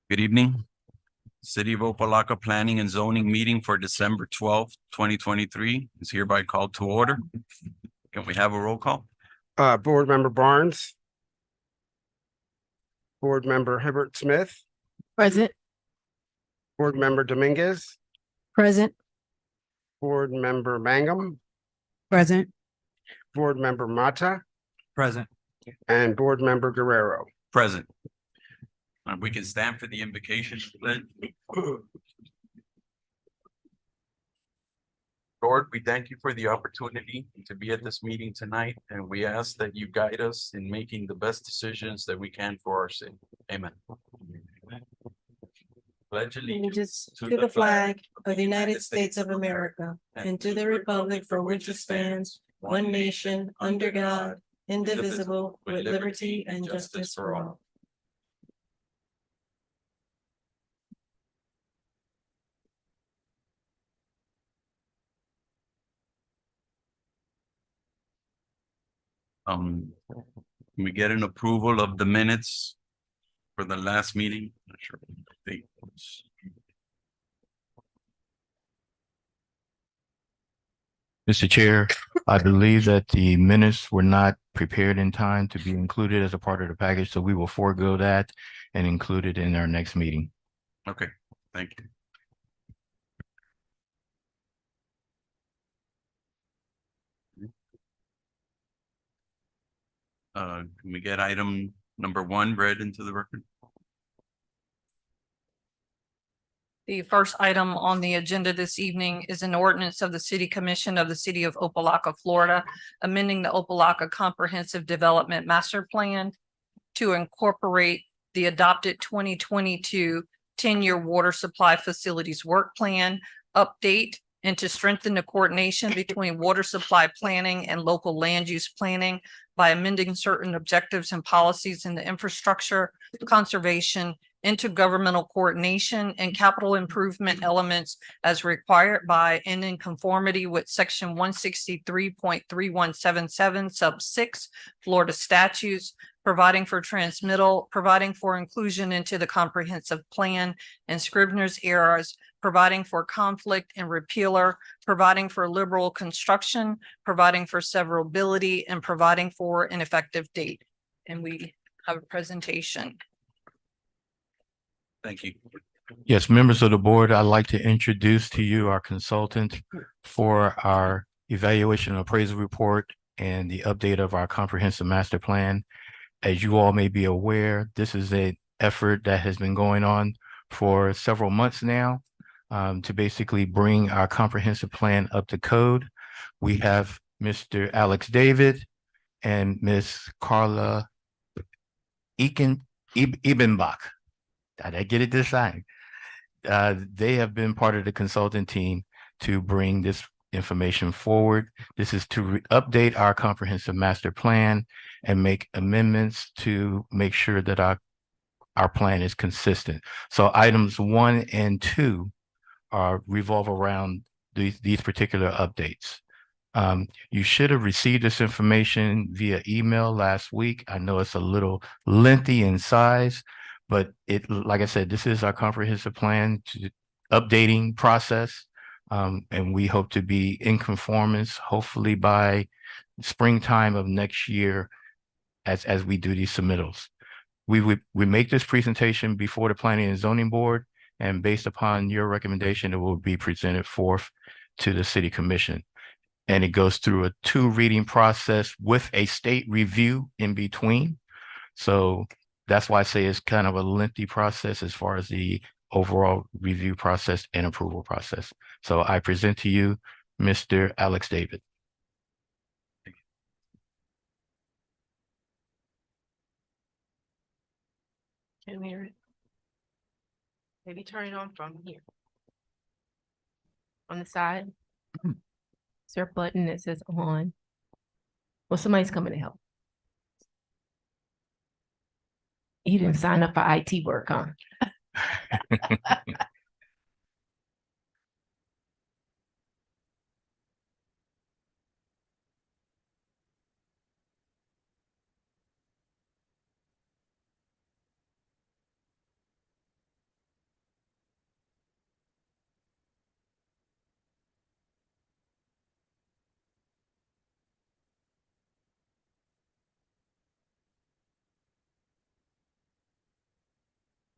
Good evening. City of Opa-locka Planning and Zoning Meeting for December 12th, 2023 is hereby called to order. Can we have a roll call? Board Member Barnes. Board Member Hibbert Smith. Present. Board Member Dominguez. Present. Board Member Mangum. Present. Board Member Mata. Present. And Board Member Guerrero. Present. We can stand for the invocation. Lord, we thank you for the opportunity to be at this meeting tonight, and we ask that you guide us in making the best decisions that we can for our city. Amen. Pledge Allegiance to the flag of the United States of America and to the republic for which it stands, one nation, under God, indivisible, with liberty and justice for all. Can we get an approval of the minutes for the last meeting? Not sure what the date was. Mr. Chair, I believe that the minutes were not prepared in time to be included as a part of the package, so we will forego that and include it in our next meeting. Okay, thank you. Can we get item number 1 read into the record? The first item on the agenda this evening is an ordinance of the City Commission of the City of Opa-locka, Florida, amending the Opa-locka Comprehensive Development Master Plan to incorporate the adopted 2022 10-year water supply facilities work plan update and to strengthen the coordination between water supply planning and local land use planning by amending certain objectives and policies in the infrastructure, conservation, intergovernmental coordination, and capital improvement elements as required by and in conformity with section 163.3177 sub 6 Florida statutes, providing for transmittal, providing for inclusion into the comprehensive plan and Scrivener's errors, providing for conflict and repealer, providing for liberal construction, providing for severability, and providing for an effective date. And we have a presentation. Thank you. Yes, members of the board, I'd like to introduce to you our consultant for our evaluation and appraisal report and the update of our comprehensive master plan. As you all may be aware, this is an effort that has been going on for several months now to basically bring our comprehensive plan up to code. We have Mr. Alex David and Ms. Carla Ebenbach. Did I get it this time? They have been part of the consultant team to bring this information forward. This is to update our comprehensive master plan and make amendments to make sure that our plan is consistent. So items 1 and 2 revolve around these particular updates. You should have received this information via email last week. I know it's a little lengthy in size, but like I said, this is our comprehensive plan updating process. And we hope to be in conformance, hopefully by springtime of next year as we do these submittals. We make this presentation before the Planning and Zoning Board, and based upon your recommendation, it will be presented forth to the City Commission. And it goes through a 2-reading process with a state review in between. So that's why I say it's kind of a lengthy process as far as the overall review process and approval process. So I present to you Mr. Alex David. Can we hear it? Maybe turn it on from here. On the side. Is there a button that says on? Well, somebody's coming to help. You didn't sign up for IT work, huh?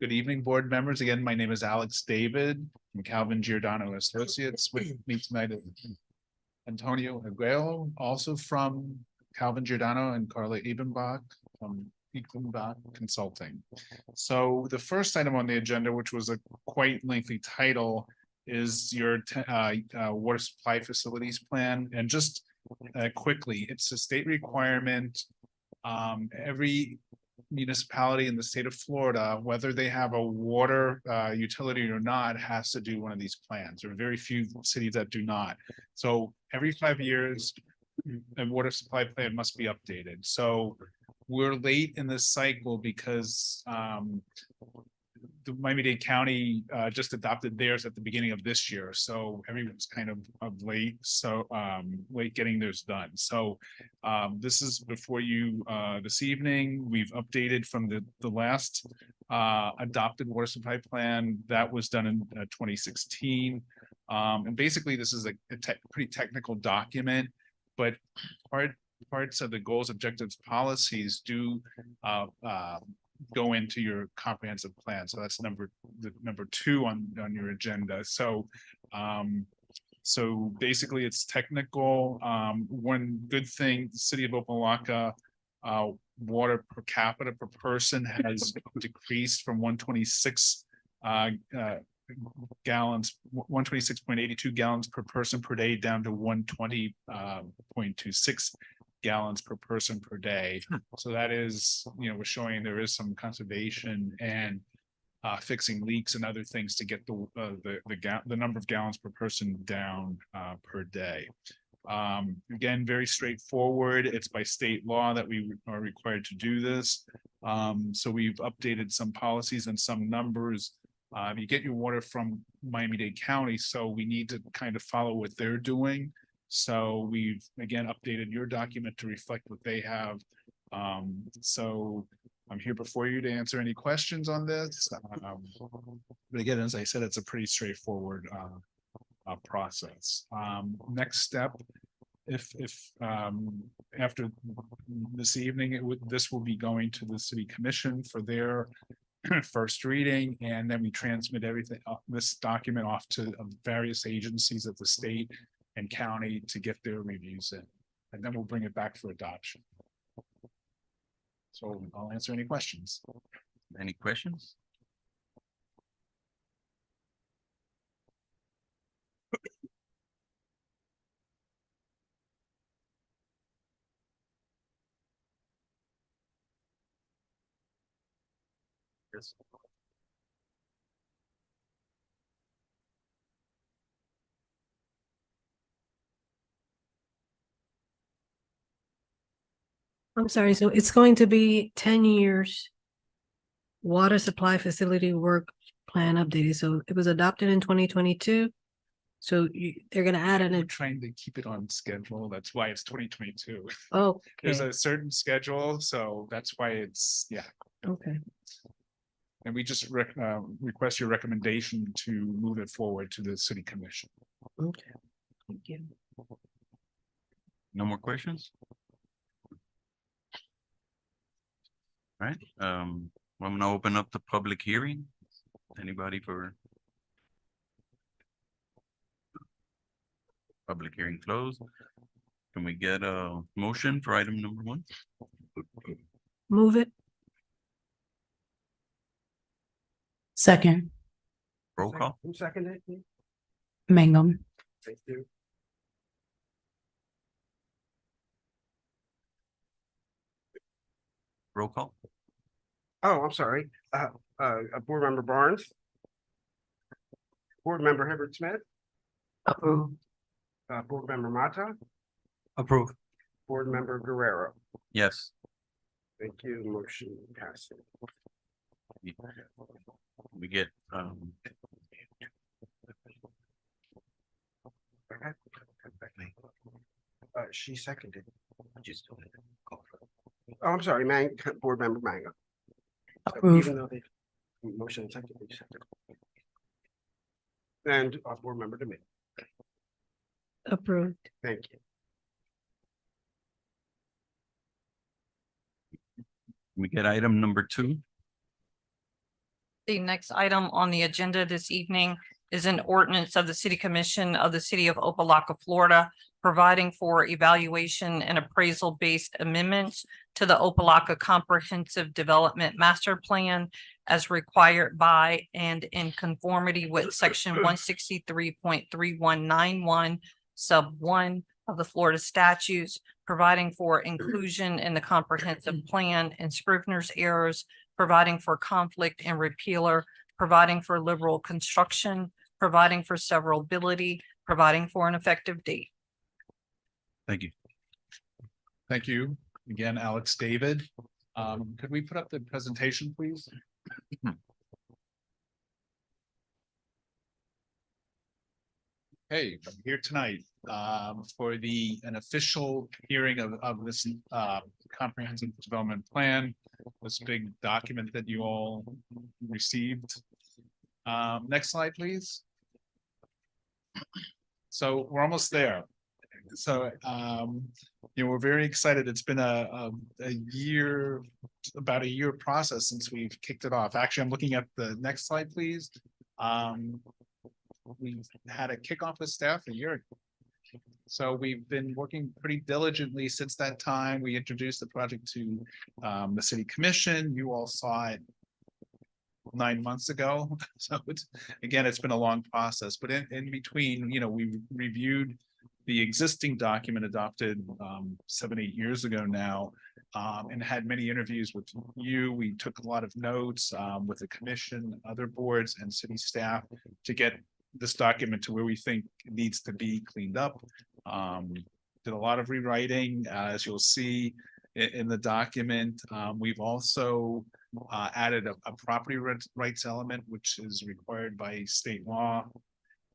Good evening, board members. Again, my name is Alex David from Calvin Giordano Associates. With me tonight is Antonio Aguero, also from Calvin Giordano, and Carla Ebenbach from Ebenbach Consulting. So the first item on the agenda, which was a quite lengthy title, is your water supply facilities plan. And just quickly, it's a state requirement. Every municipality in the state of Florida, whether they have a water utility or not, has to do one of these plans. There are very few cities that do not. So every 5 years, a water supply plan must be updated. So we're late in this cycle because the Miami-Dade County just adopted theirs at the beginning of this year. So everyone's kind of late. So late getting theirs done. So this is before you this evening. We've updated from the last adopted water supply plan that was done in 2016. And basically this is a pretty technical document, but parts of the goals, objectives, policies do go into your comprehensive plan. So that's number two on your agenda. So so basically it's technical. One good thing, the city of Opa-locka water per capita per person has decreased from 126 gallons, 126.82 gallons per person per day down to 120.26 gallons per person per day. So that is, we're showing there is some conservation and fixing leaks and other things to get the number of gallons per person down per day. Again, very straightforward. It's by state law that we are required to do this. So we've updated some policies and some numbers. You get your water from Miami-Dade County, so we need to kind of follow what they're doing. So we've again updated your document to reflect what they have. So I'm here before you to answer any questions on this. But again, as I said, it's a pretty straightforward process. Next step, if after this evening, this will be going to the city commission for their first reading, and then we transmit everything, this document off to various agencies at the state and county to get their reviews in, and then we'll bring it back for adoption. So I'll answer any questions. Any questions? Yes. I'm sorry, so it's going to be 10 years. Water supply facility work plan updated. So it was adopted in 2022. So they're gonna add We're an, trying to keep it on schedule. That's why it's 2022. oh, There's okay, a certain schedule, so that's why it's, yeah. okay. And we just request your recommendation to move it forward to the city commission. Okay. Thank you. No more questions? All right, I'm gonna open up the public hearing. Anybody for? Public hearing closed. Can we get a motion for item number 1? Move it. Second, Roll call. Who seconded it? Mangum. Thank you. Roll call. Oh, I'm sorry. Board Member Barnes. Board Member Hibbert Smith, Approve. Board Member Mata, Approve. Board Member Guerrero. Yes. Thank you. Motion passes. We get She seconded. Oh, I'm sorry, Board Member Mango. Approve. Even though they motion and second. And Board Member Dominguez. Approved. Thank you. we get item number 2. The next item on the agenda this evening is an ordinance of the City Commission of the City of Opa-locka, Florida, providing for evaluation and appraisal-based amendments to the Opa-locka Comprehensive Development Master Plan as required by and in conformity with Section 163.3191 sub 1 of the Florida statutes, providing for inclusion in the comprehensive plan and scrivener's errors, providing for conflict and repealer, providing for liberal construction, providing for severability, providing for an effective date. Thank you. Thank you. Again, Alex David. Could we put up the presentation, please? Hey, I'm here tonight for an official hearing of this comprehensive development plan, this big document that you all received. Next slide, please. So we're almost there. So we're very excited. It's been a year, about a year process since we've kicked it off. Actually, I'm looking at the next slide, please. We had a kickoff with staff a year ago. So we've been working pretty diligently since that time. We introduced the project to the City Commission. You all saw it 9 months ago. So it's been a long process, but in between, we reviewed the existing document adopted 7-8 years ago now, and had many interviews with you. We took a lot of notes with the commission, other boards, and city staff to get this document to where we think it needs to be cleaned up. Did a lot of rewriting, as you'll see in the document. We've also added a property rights element, which is required by state law.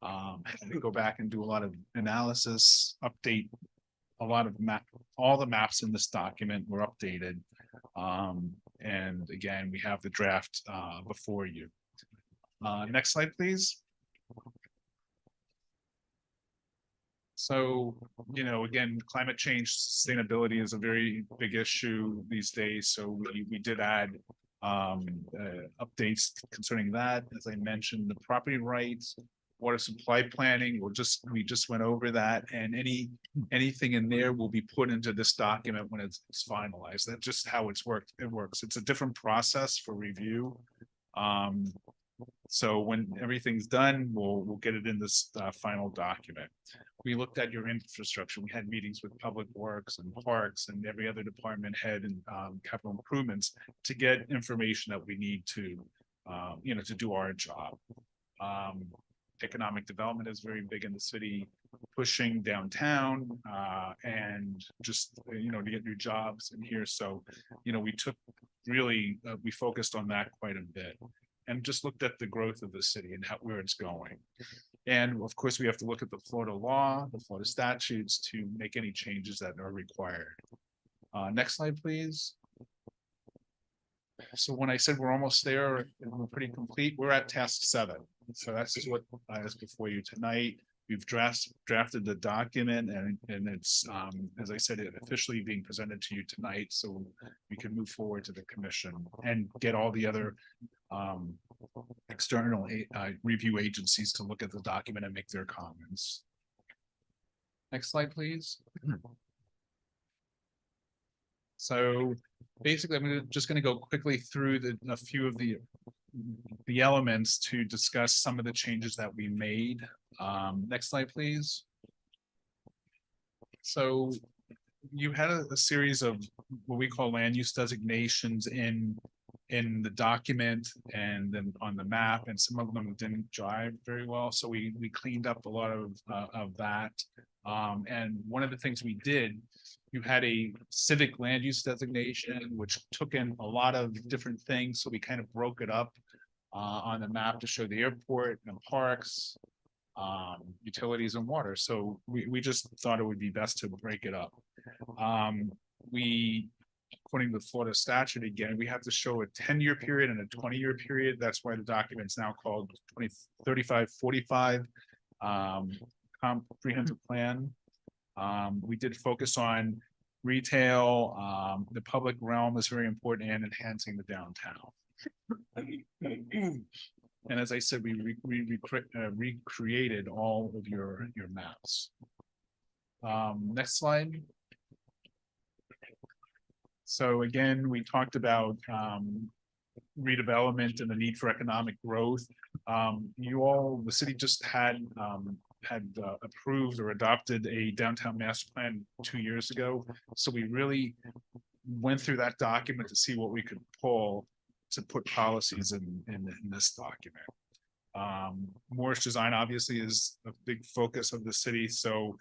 Had to go back and do a lot of analysis, update a lot of all the maps in this document were updated. And again, we have the draft before you. Next slide, please. So, again, climate change, sustainability is a very big issue these days. So we did add updates concerning that. As I mentioned, the property rights, water supply planning, we just went over that, and anything in there will be put into this document when it's finalized. That's just how it works. It's a different process for review. So when everything's done, we'll get it in this final document. We looked at your infrastructure. We had meetings with Public Works and Parks and every other department head and capital improvements to get information that we need to do our job. Economic development is very big in the city, pushing downtown and just to get new jobs in here. So we focused on that quite a bit, and just looked at the growth of the city and where it's going. And of course, we have to look at the Florida law, the Florida statutes to make any changes that are required. Next slide, please. So when I said we're almost there and we're pretty complete, we're at task 7. So that's just what is before you tonight. We've drafted the document, and it's as I said, it officially being presented to you tonight, so we can move forward to the commission and get all the other external review agencies to look at the document and make their comments. Next slide, please. So basically, I'm just going to go quickly through a few of the elements to discuss some of the changes that we made. Next slide, please. So you had a series of what we call land use designations in the document and then on the map, and some of them didn't jive very well. So we cleaned up a lot of that. And one of the things we did, you had a civic land use designation, which took in a lot of different things. So we kind of broke it up on the map to show the airport and parks, utilities and water. So we just thought it would be best to break it up. According to the Florida statute, again, we have to show a 10-year period and a 20-year period. That's why the document's now called 2035-45 comprehensive plan. We did focus on retail. The public realm is very important, and enhancing the downtown. And as I said, we recreated all of your maps. Next slide. So again, we talked about redevelopment and the need for economic growth. The city just had approved or adopted a downtown master plan 2 years ago. So we really went through that document to see what we could pull to put policies in this document. Moorish design obviously is a big focus of the city, so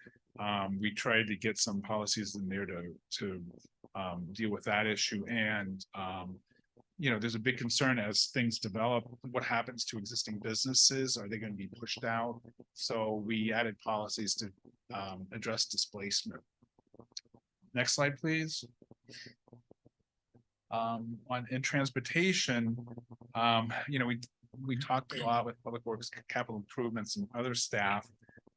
we tried to get some policies in there to deal with that issue. And there's a big concern as things develop, what happens to existing businesses? Are they going to be pushed out? So we added policies to address displacement. Next slide, please. In transportation, we talked a lot with Public Works, Capital Improvements, and other staff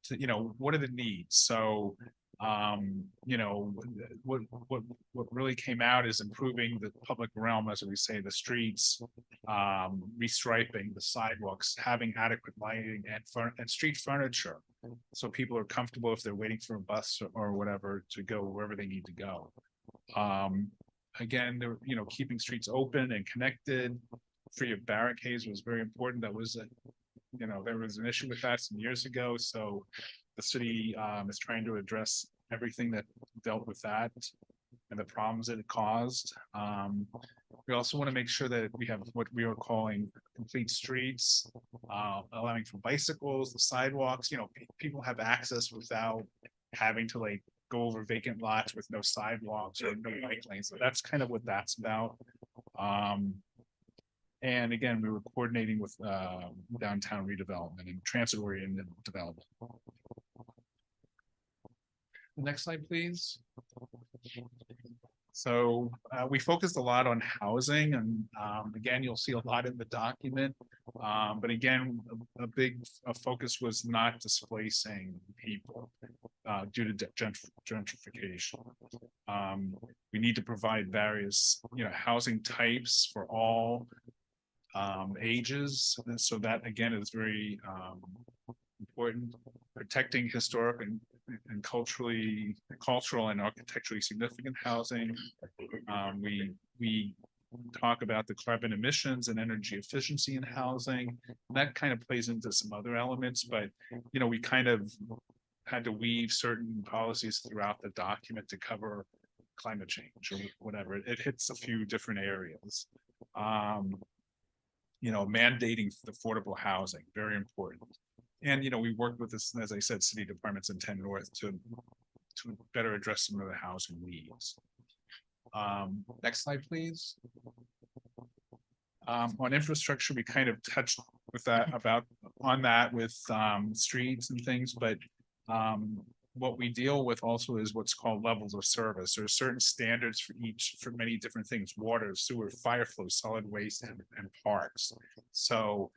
to, what are the needs? So, what really came out is improving the public realm, as we say, the streets, restriping the sidewalks, having adequate lighting and street furniture, so people are comfortable if they're waiting for a bus or whatever to go wherever they need to go. Again, keeping streets open and connected, free of barricades was very important. That was there was an issue with that some years ago. So the city is trying to address everything that dealt with that and the problems that it caused. We also want to make sure that we have what we are calling complete streets, allowing for bicycles, the sidewalks, people have access without having to go over vacant lots with no sidewalks or no bike lanes. So that's kind of what that's about. And again, we were coordinating with downtown redevelopment and transit-oriented development. Next slide, please. So we focused a lot on housing, and again, you'll see a lot in the document. But again, a big focus was not displacing people due to gentrification. We need to provide various, housing types for all ages, and so that again is very important. Protecting historic and cultural and architecturally significant housing. We talk about the carbon emissions and energy efficiency in housing. And that kind of plays into some other elements, but we kind of had to weave certain policies throughout the document to cover climate change or whatever. It hits a few different areas. Mandating affordable housing, very important. And, we worked with this, as I said, city departments in 10 North to better address some of the housing needs. Next slide, please. On infrastructure, we kind of touched with that with streets and things, but what we deal with also is what's called levels of service. There are certain standards for many different things: water, sewer, fire flow, solid waste, and parks. So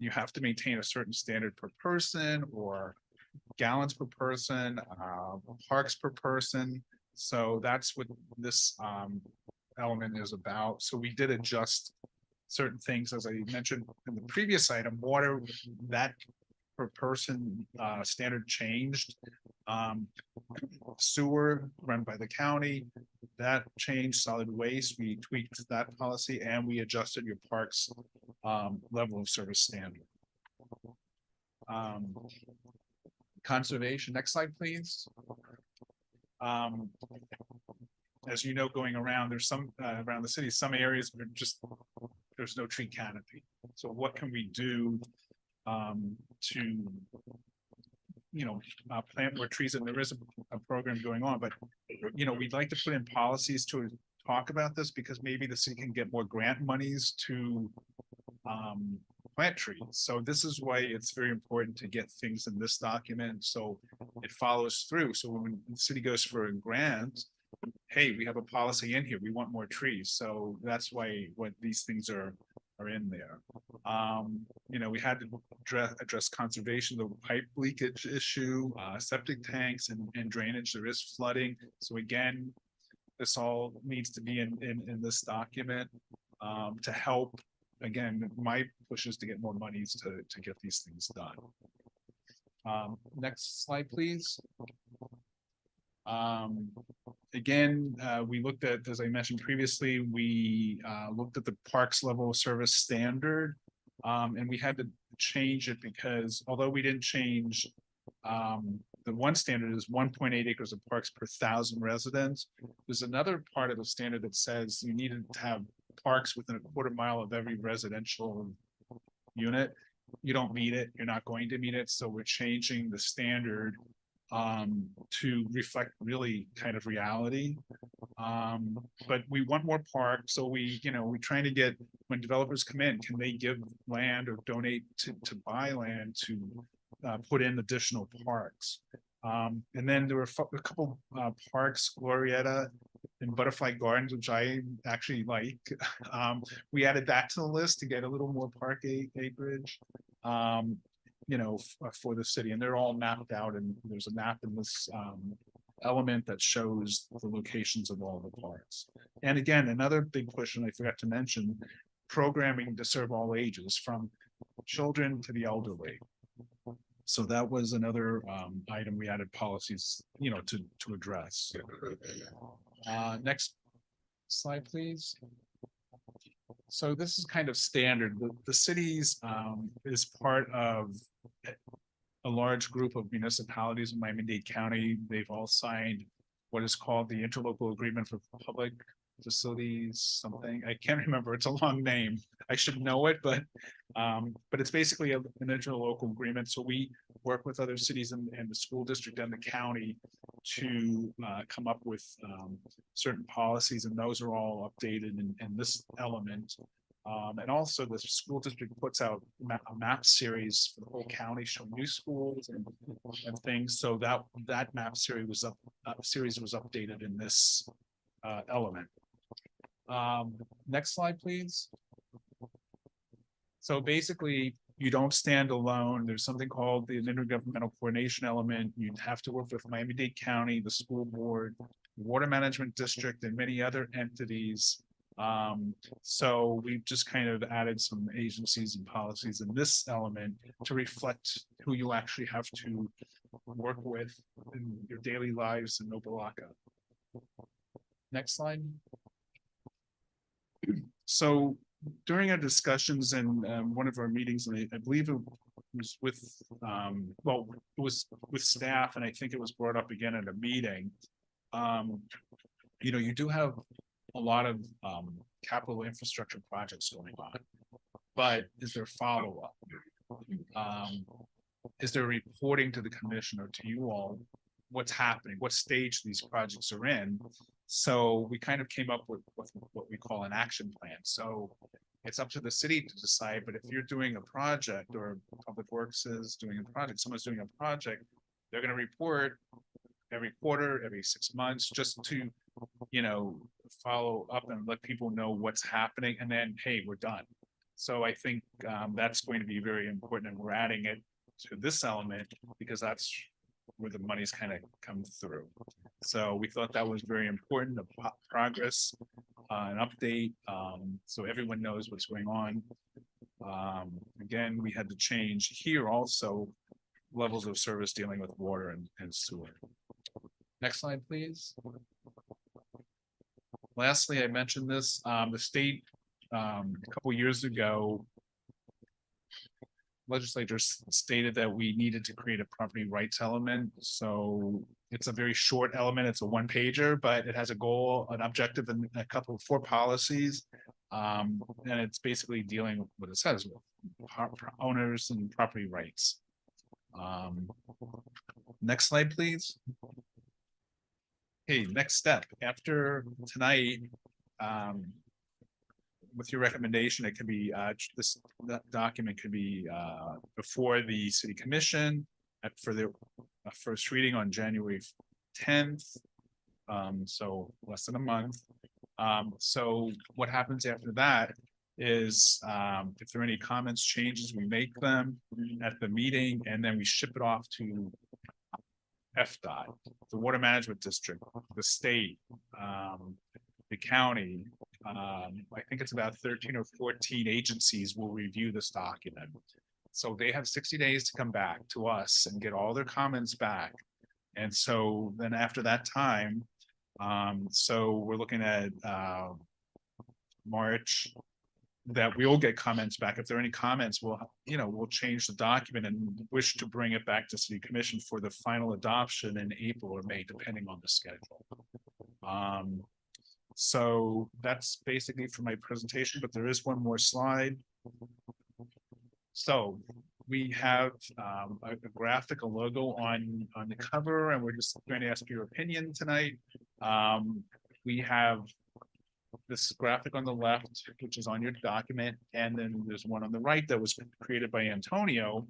you have to maintain a certain standard per person, or gallons per person, parks per person. So that's what this element is about. So we did adjust certain things, as I mentioned in the previous item. Water, that per person standard changed. Sewer run by the county, that changed. Solid waste, we tweaked that policy, and we adjusted your parks level of service standard. Conservation, next slide, please. As you know, going around, there's some around the city, some areas where there's no tree canopy. So what can we do to plant more trees? And there is a program going on, but we'd like to put in policies to talk about this, because maybe the city can get more grant monies to plant trees. So this is why it's very important to get things in this document so it follows through. So when the city goes for a grant, hey, we have a policy in here, we want more trees. So that's why what these things are in there. We had to address conservation, the pipe leakage issue, septic tanks and drainage. There is flooding. So again, this all needs to be in this document to help again, my push is to get more monies to get these things done. Next slide, please. Again, we looked at, as I mentioned previously, we looked at the parks level of service standard. And we had to change it because although we didn't change, the one standard is 1.8 acres of parks per 1,000 residents. There's another part of the standard that says you needed to have parks within a quarter mile of every residential unit. You don't meet it, you're not going to meet it, so we're changing the standard to reflect really kind of reality. But we want more parks, so we're trying to get, when developers come in, can they give land or donate to buy land to put in additional parks? And then there were a couple parks, Glorietta and Butterfly Gardens, which I actually like. We added that to the list to get a little more park acreage. For the city, and they're all mapped out, and there's a map in this element that shows the locations of all the parks. And again, another big push, and I forgot to mention, programming to serve all ages, from children to the elderly. So that was another item we added policies, to address. Next slide, please. So this is kind of standard. The cities is part of a large group of municipalities in Miami-Dade County. They've all signed what is called the Interlocal Agreement for Public Facilities, something. I can't remember. It's a long name. I should know it, but it's basically an interlocal agreement. So we work with other cities and the school district and the county to come up with certain policies, and those are all updated in this element. And also the school district puts out a map series for the whole county, showing new schools and things. So that map series was updated in this element. Next slide, please. So basically, you don't stand alone. There's something called the intergovernmental coordination element. You'd have to work with Miami-Dade County, the school board, the water management district, and many other entities. So we've just kind of added some agencies and policies in this element to reflect who you actually have to work with in your daily lives in Opa-locka. Next slide. So during our discussions and one of our meetings, and I believe it was with it was with staff, and I think it was brought up again at a meeting. You do have a lot of capital infrastructure projects going on, but is there follow-up? Is there reporting to the commission or to you all what's happening, what stage these projects are in? So we kind of came up with what we call an action plan. So it's up to the city to decide, but if you're doing a project, or Public Works is doing a project, someone's doing a project, they're going to report every quarter, every 6 months, just to, follow up and let people know what's happening, and then, hey, we're done. So I think that's going to be very important, and we're adding it to this element because that's where the money's kind of come through. So we thought that was very important, the progress, an update, so everyone knows what's going on. Again, we had to change here also levels of service dealing with water and sewer. Next slide, please. Lastly, I mentioned this, the state, a couple years ago, legislature stated that we needed to create a property rights element. So it's a very short element. It's a one-pager, but it has a goal, an objective, and a couple of 4 policies. And it's basically dealing with what it says, with owners and property rights. Next slide, please. Okay, next step. After tonight, with your recommendation, it could be that document could be before the city commission for the first reading on January 10th. So less than a month. So what happens after that is if there are any comments, changes, we make them at the meeting, and then we ship it off to FDOT, the Water Management District, the state, the county, I think it's about 13 or 14 agencies will review this document. So they have 60 days to come back to us and get all their comments back. And so then after that time, so we're looking at March, that we'll get comments back. If there are any comments, we'll change the document and wish to bring it back to city commission for the final adoption in April or May, depending on the schedule. So that's basically for my presentation, but there is one more slide. So we have a graphical logo on the cover, and we're just going to ask your opinion tonight. We have this graphic on the left, which is on your document, and then there's one on the right that was created by Antonio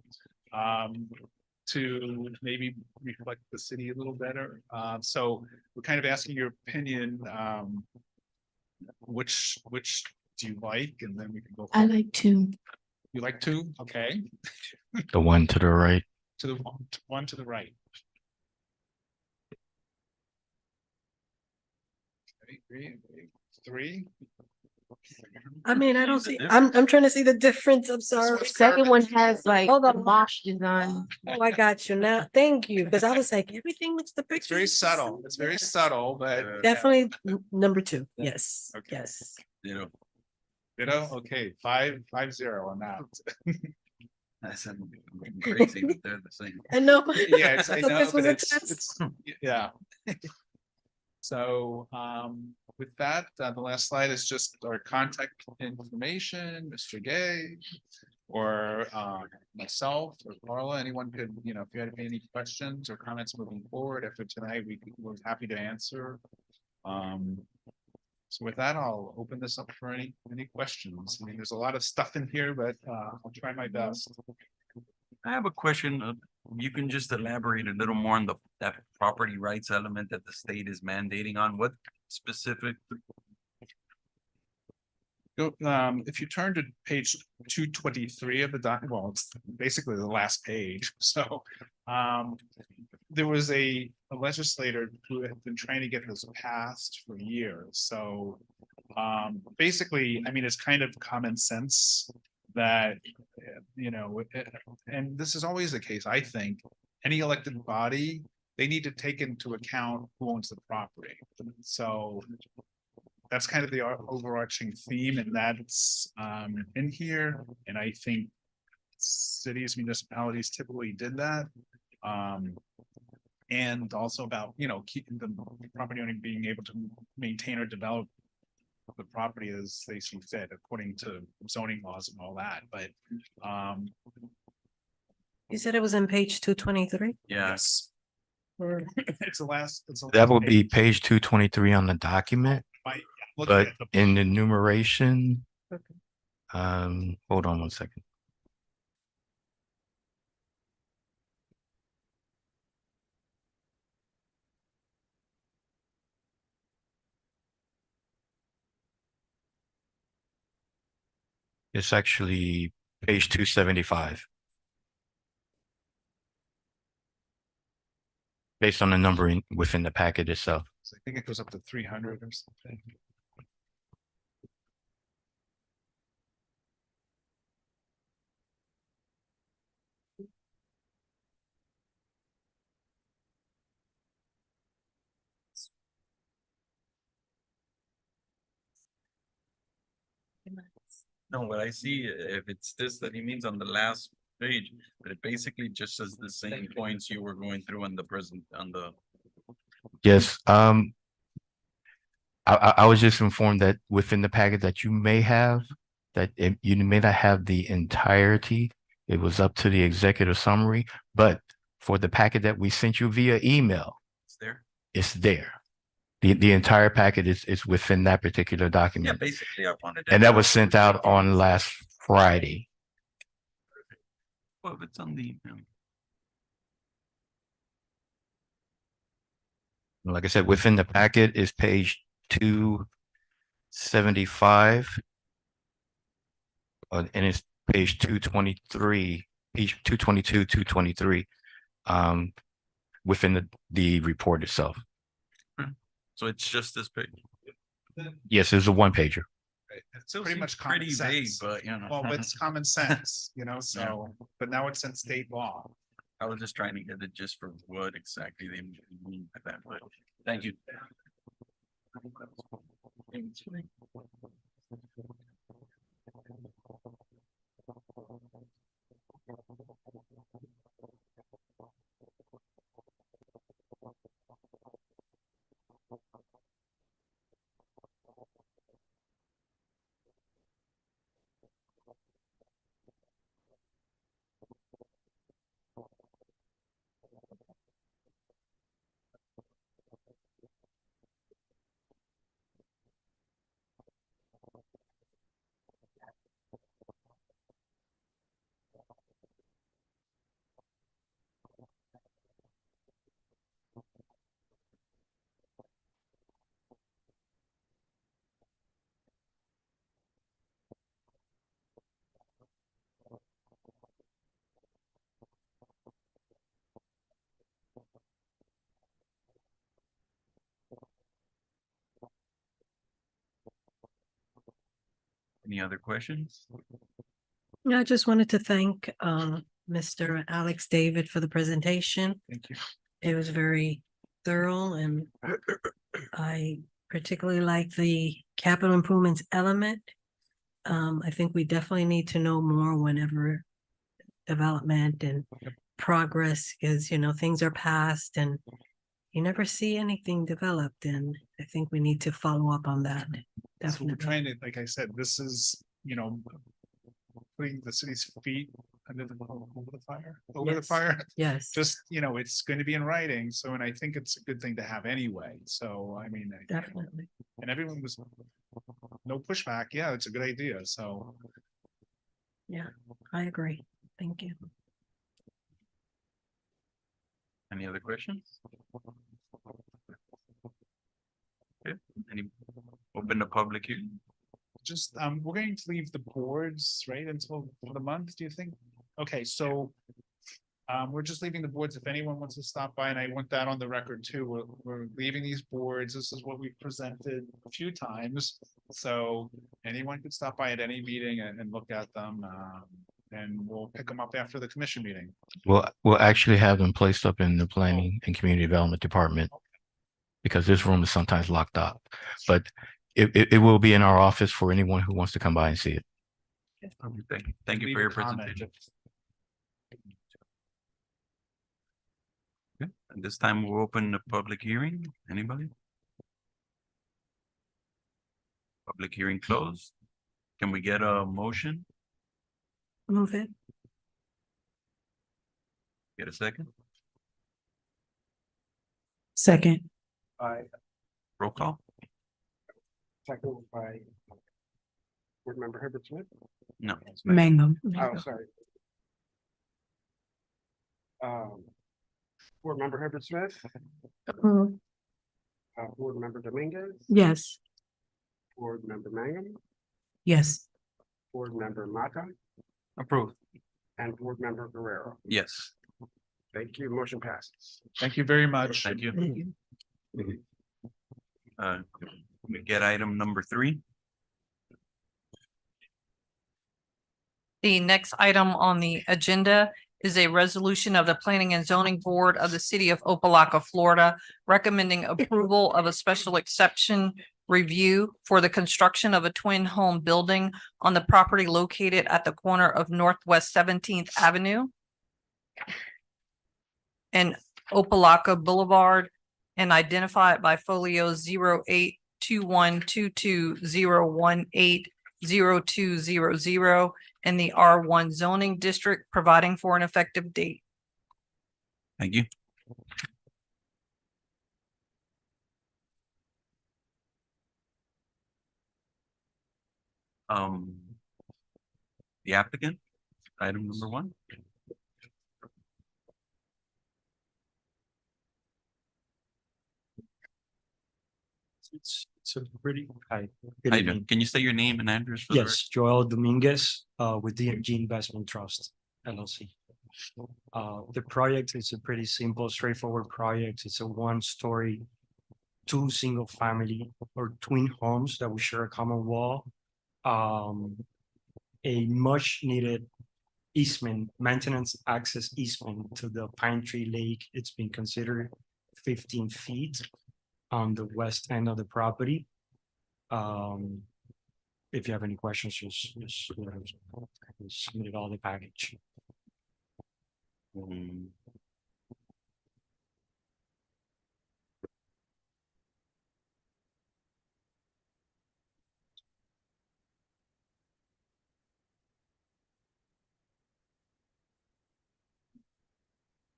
to maybe reflect the city a little better. So we're kind of asking your opinion. Which do you like? And then we can go. I like two. You like two? Okay. The one to the right. To the one to the right. Three. I mean, I don't see, I'm trying to see the difference. I'm sorry. Second one has like Hold the on. mosh design. Oh, I got you now. Thank you. Because I was like, everything looks the It's picture. very subtle. It's very subtle, but. Definitely number two. Yes, Okay. yes. You know, Okay, 5-0 on that. that's crazy, but they're the same. I know. Yeah, I So know, this was but a it's, test. yeah. So, with that, the last slide is just our contact information, Mr. Gay. Or myself or Carla, anyone could, if you had any questions or comments moving forward after tonight, we're happy to answer. So with that, I'll open this up for any questions. I mean, there's a lot of stuff in here, but I'll try my best. I have a question. You can just elaborate a little more on that property rights element that the state is mandating on what specific? If you turn to page 223 of the document, well, it's basically the last page. So there was a legislator who had been trying to get this passed for years. So basically, I mean, it's kind of common sense that, and this is always the case, I think, any elected body, they need to take into account who owns the property. So that's kind of the overarching theme, and that's in here. And I think cities, municipalities typically did that. And also about, keeping the property owner being able to maintain or develop the property as they see fit according to zoning laws and all that. But You said it was in page 223? Yes. it's the last. That will be page 223 on the document, Looking but at the- in the enumeration, Okay. hold on one second. It's actually page 275. Based on the numbering within the packet itself. I think it goes up to 300 or something. No, what I see, if it's this that he means on the last page, but it basically just says the same points you were going through on the present, on the. Yes, I was just informed that within the packet that you may have, you may not have the entirety. It was up to the executive summary, but for the packet that we sent you via email, It's there. it's there. The entire packet is within that particular Yeah, document. basically, I wanted. And that was sent out on last Friday. Well, if it's on the. Like I said, within the packet is page 275. And it's page 223, page 222, 223, within the report itself. So it's just this page. Yes, it's a one pager. It's pretty much common Pretty vague, sense. but you know. Well, but it's common sense, you know, so, but now it's in state law. I was just trying to get it just for what exactly they mean by that, but thank you. Any other questions? I just wanted to thank Mr. Alex David for the presentation. Thank you. It was very thorough and I particularly like the capital improvements element. I think we definitely need to know more whenever development and progress is, things are passed and you never see anything developed, and I think we need to follow up on that. So we're Definitely. trying to, like I said, this is, putting the city's feet under over the fire, over the Yes. fire. Yes, Just, it's going to be in writing. So, and I think it's a good thing to have anyway. So, I mean, definitely. and everyone was no pushback. Yeah, it's a good idea. So, Yeah, I agree. Thank you. Any other questions? Okay, open the public hearing? just, we're going to leave the boards, right, until for the month, do you think? Okay, so we're just leaving the boards if anyone wants to stop by, and I want that on the record too. We're leaving these boards. This is what we presented a few times. So anyone could stop by at any meeting and look at them. And we'll pick them up after the commission meeting. We'll actually have them placed up in the planning and community development department because this room is sometimes locked up, but it will be in our office for anyone who wants to come by and see it. Thank you Leave for a your comment. presentation. Okay, at this time, we'll open the public hearing. Anybody? Public hearing closed. Can we get a motion? Move it. Get a second? Second. By, Roll call? second by Board Member Herbert Smith. No. Mangum. Oh, sorry. Board Member Herbert Smith, Approve. Board Member Dominguez, Yes. Board Member Mangum, Yes. Board Member Mata, Approved. and Board Member Guerrero. Yes, Thank you. Motion passes. Thank you very much. thank you. We get item number 3. The next item on the agenda is a resolution of the Planning and Zoning Board of the City of Opa-locka, Florida, recommending approval of a special exception review for the construction of a twin home building on the property located at the corner of Northwest 17th Avenue and Opa-locka Boulevard, and identify it by folio 08212201802000 in the R1 zoning district, providing for an effective date. Thank you. The applicant, item number 1. It's a pretty, hi. Good How you evening. doing? Can you say your name and address for the record? Yes, Joel Dominguez, with DMG Investment Trust LLC. The project is a pretty simple, straightforward project. It's a 1-story two single family or twin homes that we share a common wall. A much needed easement, maintenance access easement to the Pine Tree Lake. It's been considered 15 feet on the west end of the property. If you have any questions, just let us know. I submitted all the package.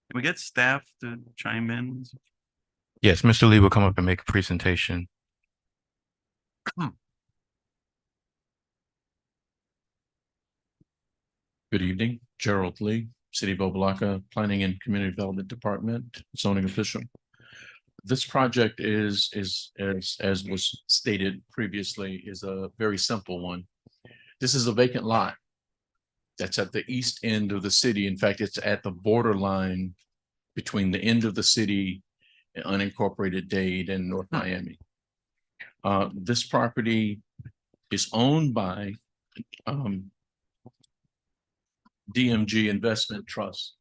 Can we get staff to chime in? Yes, Mr. Lee will come up and make a presentation. Good evening, Gerald Lee, City of Opa-locka, Planning and Community Development Department, zoning official. This project is as was stated previously, is a very simple one. This is a vacant lot that's at the east end of the city. In fact, it's at the borderline between the end of the city and unincorporated Dade and North Miami. This property is owned by DMG Investment Trust.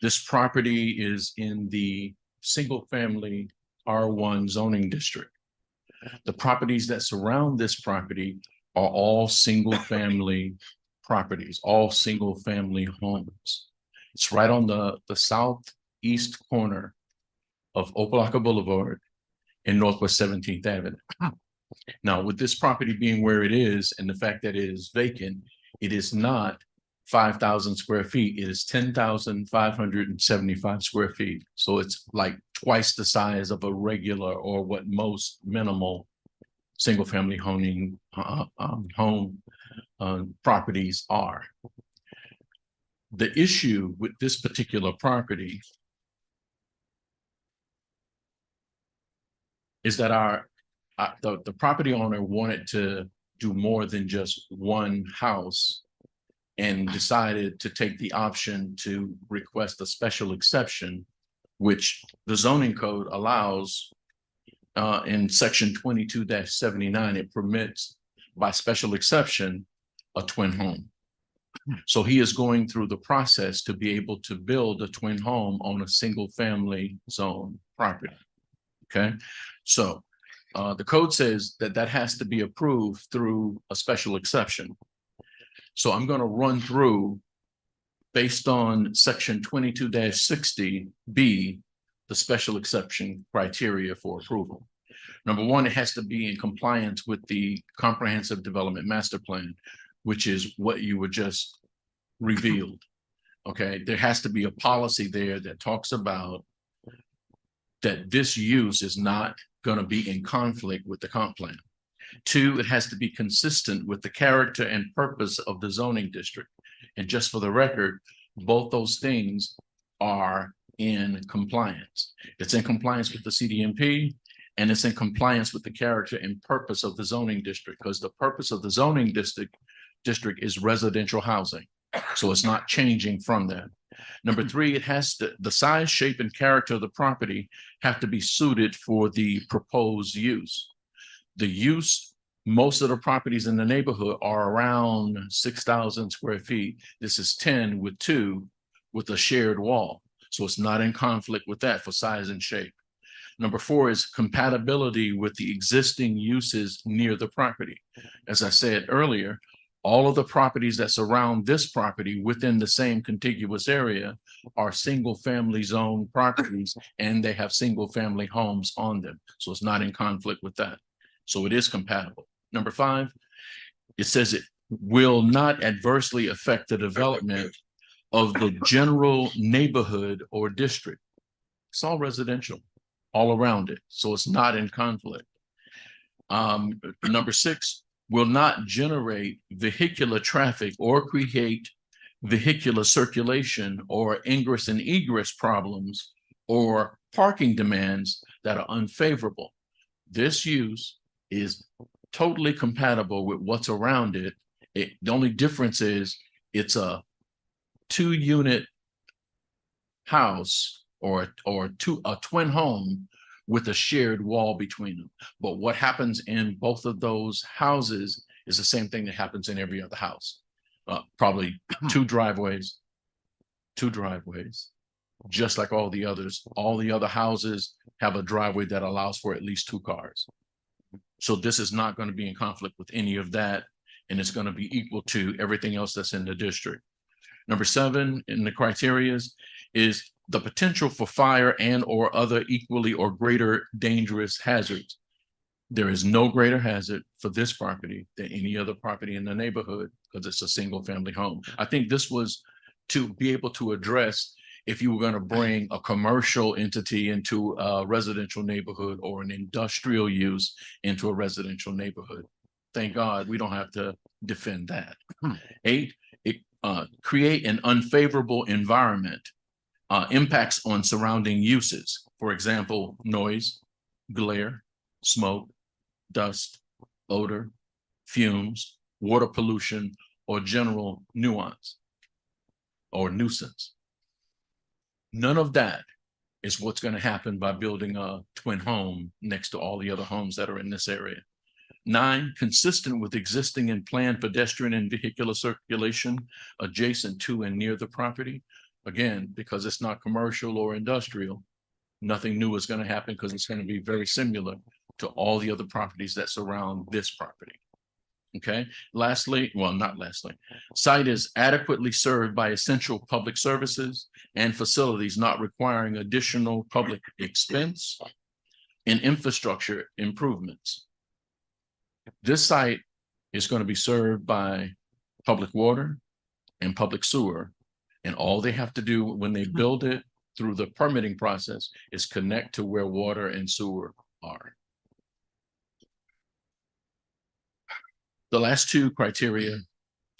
This property is in the single-family R1 zoning district. The properties that surround this property are all single-family properties, all single-family homes. It's right on the southeast corner of Opa-locka Boulevard and Northwest 17th Avenue. Now, with this property being where it is and the fact that it is vacant, it is not 5,000 square feet. It is 10,575 square feet. So it's like twice the size of a regular or what most minimal single-family home properties are. The issue with this particular property is that the property owner wanted to do more than just one house and decided to take the option to request a special exception, which the zoning code allows in section 22-79, it permits by special exception a twin home. So he is going through the process to be able to build a twin home on a single family zone property. Okay, so the code says that that has to be approved through a special exception. So I'm going to run through, based on section 22-60B, the special exception criteria for approval. Number one, it has to be in compliance with the comprehensive development master plan, which is what you were just revealed. Okay, there has to be a policy there that talks about that this use is not going to be in conflict with the comp plan. Two, it has to be consistent with the character and purpose of the zoning district. And just for the record, both those things are in compliance. It's in compliance with the CDMP, and it's in compliance with the character and purpose of the zoning district, because the purpose of the zoning district is residential housing. So it's not changing from that. Number three, it has to, the size, shape, and character of the property have to be suited for the proposed use. The use, most of the properties in the neighborhood are around 6,000 square feet. This is 10 with two with a shared wall. So it's not in conflict with that for size and shape. Number four is compatibility with the existing uses near the property. As I said earlier, all of the properties that surround this property within the same contiguous area are single family zone properties, and they have single family homes on them. So it's not in conflict with that. So it is compatible. Number five, it says it will not adversely affect the development of the general neighborhood or district. It's all residential all around it. So it's not in conflict. Number six, will not generate vehicular traffic or create vehicular circulation or ingress and egress problems or parking demands that are unfavorable. This use is totally compatible with what's around it. The only difference is it's a 2-unit house or a twin home with a shared wall between them. But what happens in both of those houses is the same thing that happens in every other house. Probably two driveways, just like all the others. All the other houses have a driveway that allows for at least two cars. So this is not going to be in conflict with any of that, and it's going to be equal to everything else that's in the district. Number 7 in the criterias is the potential for fire and or other equally or greater dangerous hazards. There is no greater hazard for this property than any other property in the neighborhood because it's a single family home. I think this was to be able to address if you were going to bring a commercial entity into a residential neighborhood or an industrial use into a residential neighborhood. Thank God we don't have to defend that. 8, create an unfavorable environment, impacts on surrounding uses. For example, noise, glare, smoke, dust, odor, fumes, water pollution, or general nuance or nuisance. None of that is what's going to happen by building a twin home next to all the other homes that are in this area. 9, consistent with existing and planned pedestrian and vehicular circulation adjacent to and near the property. Again, because it's not commercial or industrial, nothing new is going to happen because it's going to be very similar to all the other properties that surround this property. Okay, lastly, well, not lastly, site is adequately served by essential public services and facilities not requiring additional public expense and infrastructure improvements. This site is going to be served by public water and public sewer, and all they have to do when they build it through the permitting process is connect to where water and sewer are. The last 2 criteria,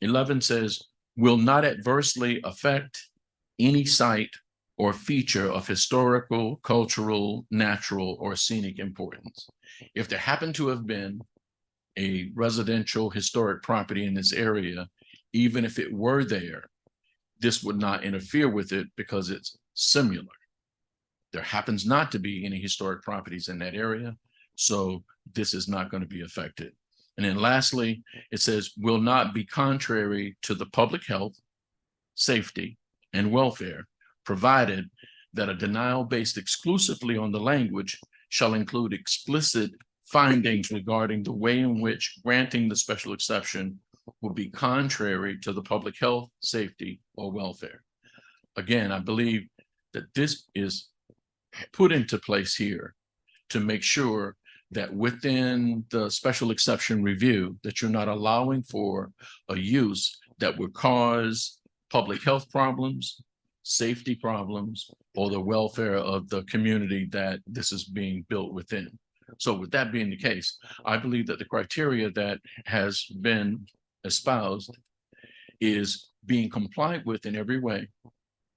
11 says, will not adversely affect any site or feature of historical, cultural, natural, or scenic importance. If there happened to have been a residential historic property in this area, even if it were there, this would not interfere with it because it's similar. There happens not to be any historic properties in that area, so this is not going to be affected. And then lastly, it says will not be contrary to the public health, safety, and welfare, provided that a denial based exclusively on the language shall include explicit findings regarding the way in which granting the special exception will be contrary to the public health, safety, or welfare. Again, I believe that this is put into place here to make sure that within the special exception review, that you're not allowing for a use that would cause public health problems, safety problems, or the welfare of the community that this is being built within. So with that being the case, I believe that the criteria that has been espoused is being complied with in every way.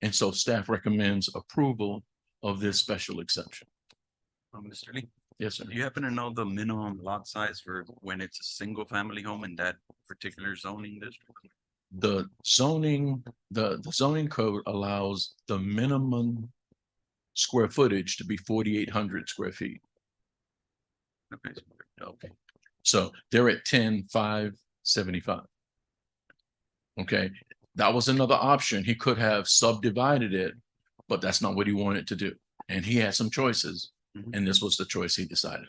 And so staff recommends approval of this special exception. Mr. Lee, Yes, sir. do you happen to know the minimum lot size for when it's a single family home in that particular zoning district? The zoning, the zoning code allows the minimum square footage to be 4,800 square feet. Okay. Okay, so they're at 10,575. Okay, that was another option. He could have subdivided it, but that's not what he wanted to do. And he had some choices, and this was the choice he decided.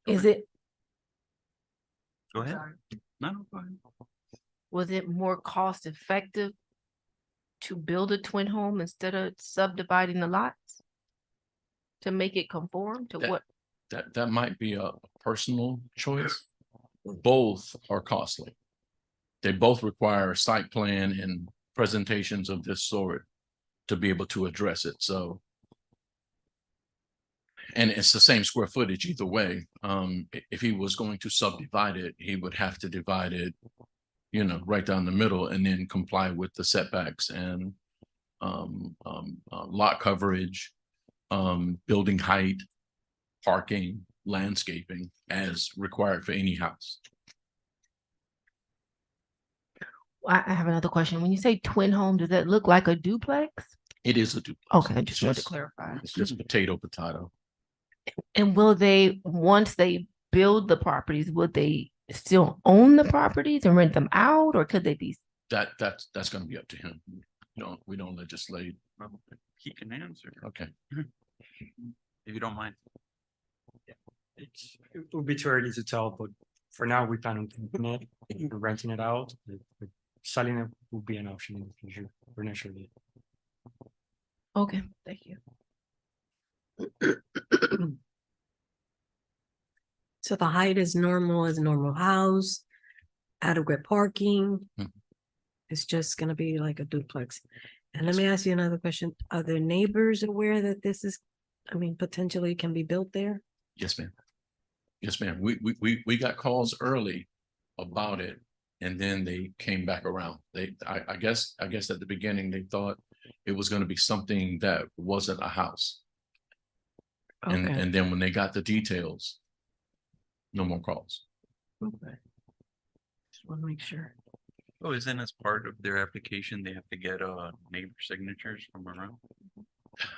Is it, Go ahead. No, go ahead. was it more cost effective to build a twin home instead of subdividing the lots? To make it conform to what? That might be a personal choice. Both are costly. They both require a site plan and presentations of this sort to be able to address it. So, and it's the same square footage either way. If he was going to subdivide it, he would have to divide it, you know, right down the middle and then comply with the setbacks and lot coverage, building height, parking, landscaping as required for any house. I have another question. When you say twin home, does that look like a duplex? It is a duplex. Okay, I just wanted to Just- clarify. It's just potato. And will they, once they build the properties, will they still own the properties and rent them out, or could they be? That's gonna be up to him. We don't legislate. He can answer, Okay. if you don't mind. It would be too early to tell, but for now, we plan on keeping it, and renting it out. But selling it will be an option in the future. We're not sure yet. Okay, thank you. So the height is normal as a normal house, adequate parking. Mhm. It's just gonna be like a duplex. And let me ask you another question. Are the neighbors aware that this is, I mean, potentially can be built there? Yes, ma'am. Yes, ma'am. We got calls early about it, and then they came back around. I guess at the beginning, they thought it was gonna be something that wasn't a house. Okay. And then when they got the details, no more calls. Okay. Just want to make sure. Oh, isn't as part of their application, they have to get neighbor signatures from around?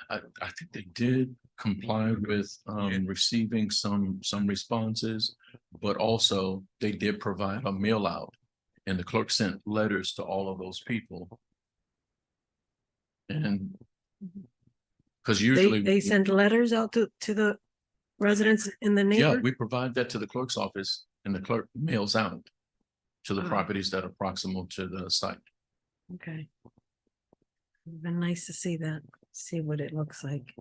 I think they did comply with Yeah. receiving some responses, but also they did provide a mail out. And the clerk sent letters to all of those people. And because usually. They send letters out to the residents in the Yeah, neighborhood? we provide that to the clerk's office, and the clerk mails out to the Oh. properties that are proximal to the site. Okay. It'd been nice to see that, see what it looks like.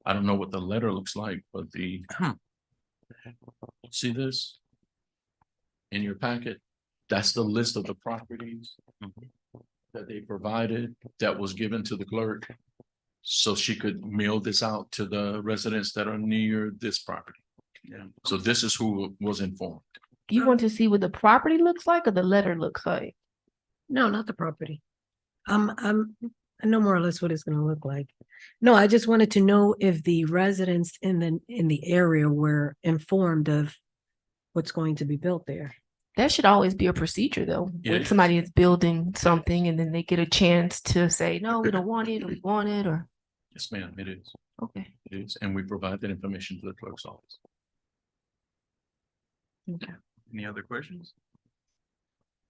I don't know what the letter looks like, but see this? In your packet, that's the list of the properties that they provided, that was given to the clerk. So she could mail this out to the residents that are near this property. Yeah. So this is who was informed. You want to see what the property looks like or the letter looks like? No, not the property. I know more or less what it's gonna look like. No, I just wanted to know if the residents in the area were informed of what's going to be built there. That should always be a procedure though. Yeah, it When is. somebody is building something and then they get a chance to say, no, we don't want it, or we want it, or, Yes, ma'am, it is. okay. It is, and we provide that information to the clerk's office. Any other questions?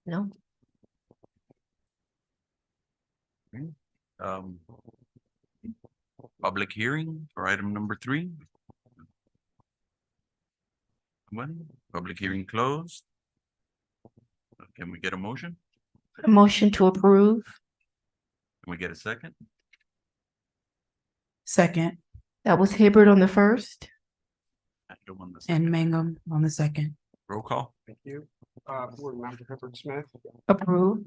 No, Um. Public hearing for item number 3. One, public hearing closed. Can we get a motion? a motion to approve. Can we get a second? Second, That was Hibbert on the first. I don't want this. and Mangum on the second. Roll call. Thank you. Board Member Hibbert Smith, Approve.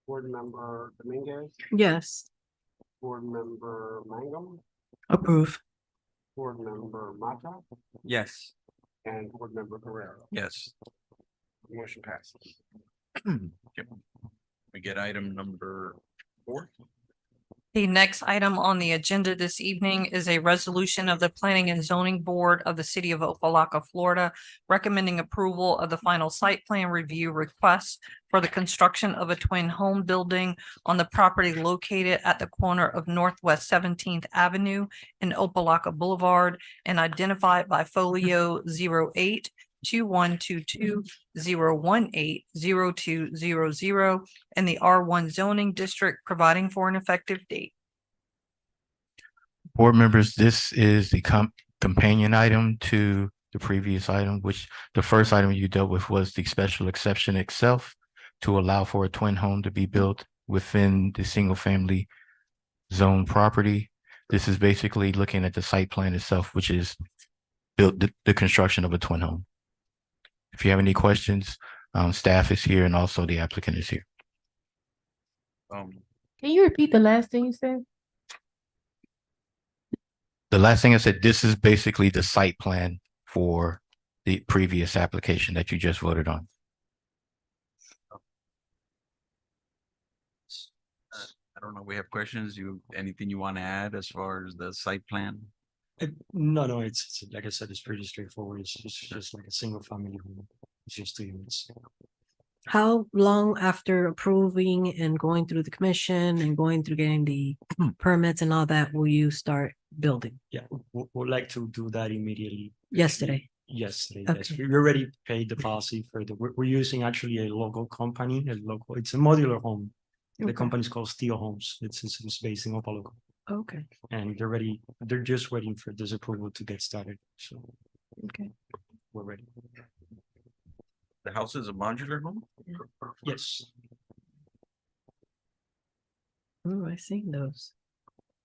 Board Member Dominguez, Yes. Board Member Mangum, Approve. Board Member Mata, Yes. and Board Member Guerrero. Yes. Motion passes. Okay. We get item number 4. The next item on the agenda this evening is a resolution of the Planning and Zoning Board of the City of Opa-locka, Florida, recommending approval of the final site plan review request for the construction of a twin home building on the property located at the corner of Northwest 17th Avenue and Opa-locka Boulevard and identified by folio 08-2122-018-0200 in the R1 zoning district, providing for an effective date. Board members, this is the companion item to the previous item, which the first item you dealt with was the special exception itself to allow for a twin home to be built within the single family zone property. This is basically looking at the site plan itself, which is built the construction of a twin home. If you have any questions, staff is here and also the applicant is here. Can you repeat the last thing you said? The last thing I said, this is basically the site plan for the previous application that you just voted on. I don't know. We have questions. Anything you want to add as far as the site plan? No, it's like I said, it's pretty straightforward. It's just like a single family home. It's just 2 units. How long after approving and going through the commission and going through getting the permits and all that will you start building? Yeah, we'd like to do that immediately. Yesterday? Yesterday, yes, Okay. we already paid deposit for we're using actually a local company, it's a modular home. The Okay. company is called Steel Homes. It's based in Opa-locka. Okay, And they're just waiting for this approval to get started, so okay. we're ready. The house is a modular home? Yes, Oh, I've seen those.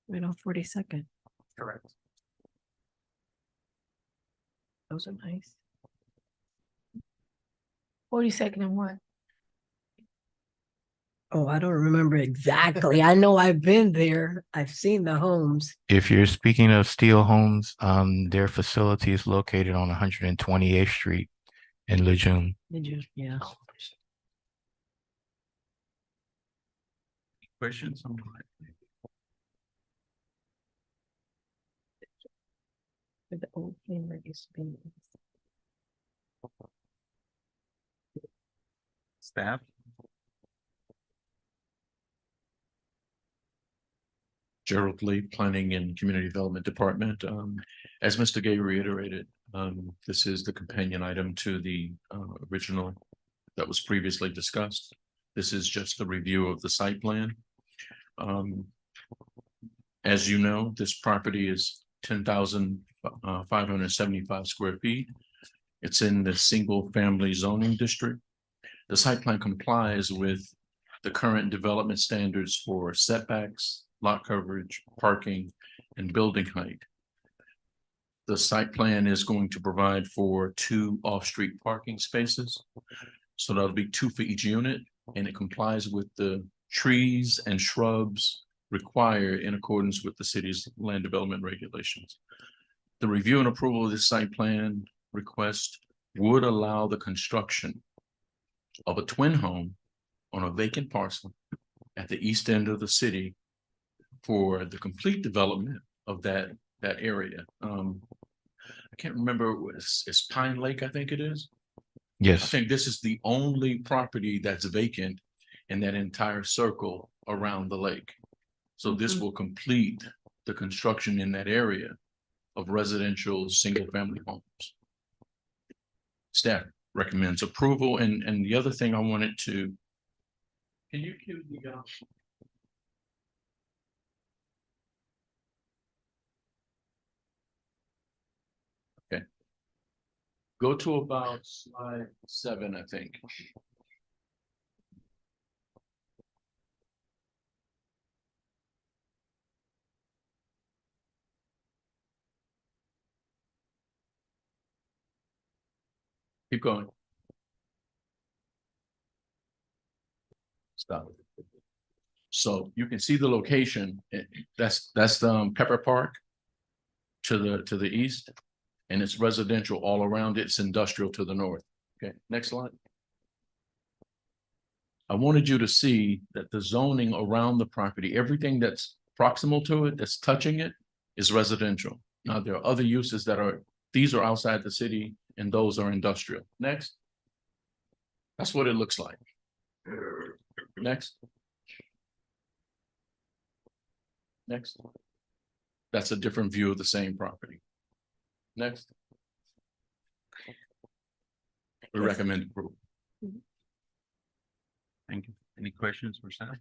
Right on 42nd. correct. Those are nice. 42nd and what? Oh, I don't remember exactly. I know I've been there. I've seen the homes. If you're speaking of Steel Homes, their facility is located on 128th Street in Lejeune. Did you? Yeah. Questions? Where the old chamber used to be. Staff? Gerald Lee, Planning and Community Development Department. As Mr. Gay reiterated, this is the companion item to the original that was previously discussed. This is just the review of the site plan. As you know, this property is 10,575 square feet. It's in the single family zoning district. The site plan complies with the current development standards for setbacks, lot coverage, parking, and building height. The site plan is going to provide for 2 off-street parking spaces. So that'll be 2 for each unit, and it complies with the trees and shrubs required in accordance with the city's land development regulations. The review and approval of this site plan request would allow the construction of a twin home on a vacant parcel at the east end of the city for the complete development of that area. I can't remember, it's Pine Lake, I think it is. I Yes, think this is the only property that's vacant in that entire circle around the lake. So this will complete the construction in that area of residential single-family homes. Staff recommends approval, and the other thing I wanted to. Can you cue the Okay. Go to about slide 7, I think. Keep going. Stop. So you can see the location. That's Pepper Park to the east, and it's residential all around it. It's industrial to the north. Okay, next slide. I wanted you to see that the zoning around the property, everything that's proximal to it, that's touching it, is residential. Now, there are other uses these are outside the city, and those are industrial. Next. That's what it looks like. Next. Next. That's a different view of the same property. Next. We recommend approval. Thank you. Any questions for staff?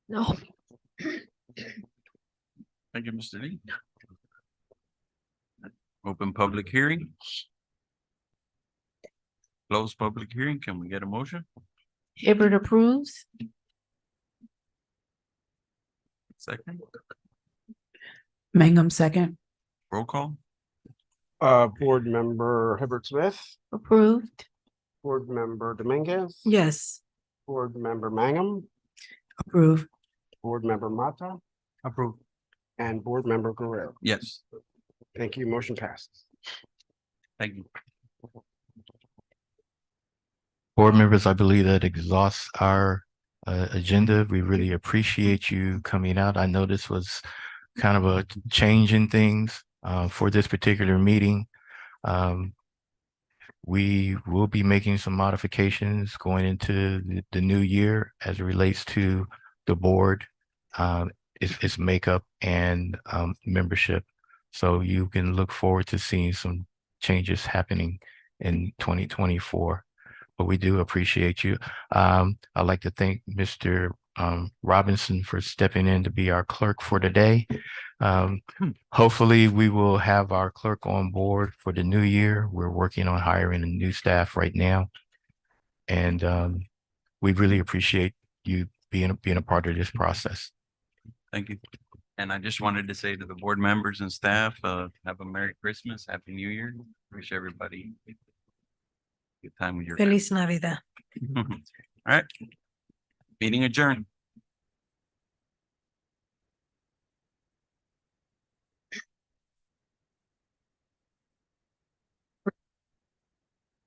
No. Thank you, Mr. Lee. Open public hearing. Close public hearing. Can we get a motion? Hibbert approves. Second, Mangum second. roll call. Board Member Hibbert Smith, Approved. Board Member Dominguez. Yes. Board Member Mangum, Approve. Board Member Mata, Approved. and Board Member Guerrero. Yes, Thank you. Motion passes. thank you. board members, I believe that exhausts our agenda. We really appreciate you coming out. I know this was kind of a change in things for this particular meeting. We will be making some modifications going into the new year as it relates to the board, its makeup and membership. So you can look forward to seeing some changes happening in 2024. But we do appreciate you. I'd like to thank Mr. Robinson for stepping in to be our clerk for today. Hopefully we will have our clerk on board for the new year. We're working on hiring a new staff right now. And we really appreciate you being a part of this process. Thank you. And I just wanted to say to the board members and staff, have a Merry Christmas, Happy New Year. Wish everybody a good time with your. Feliz Navidad. All right. Meeting adjourned.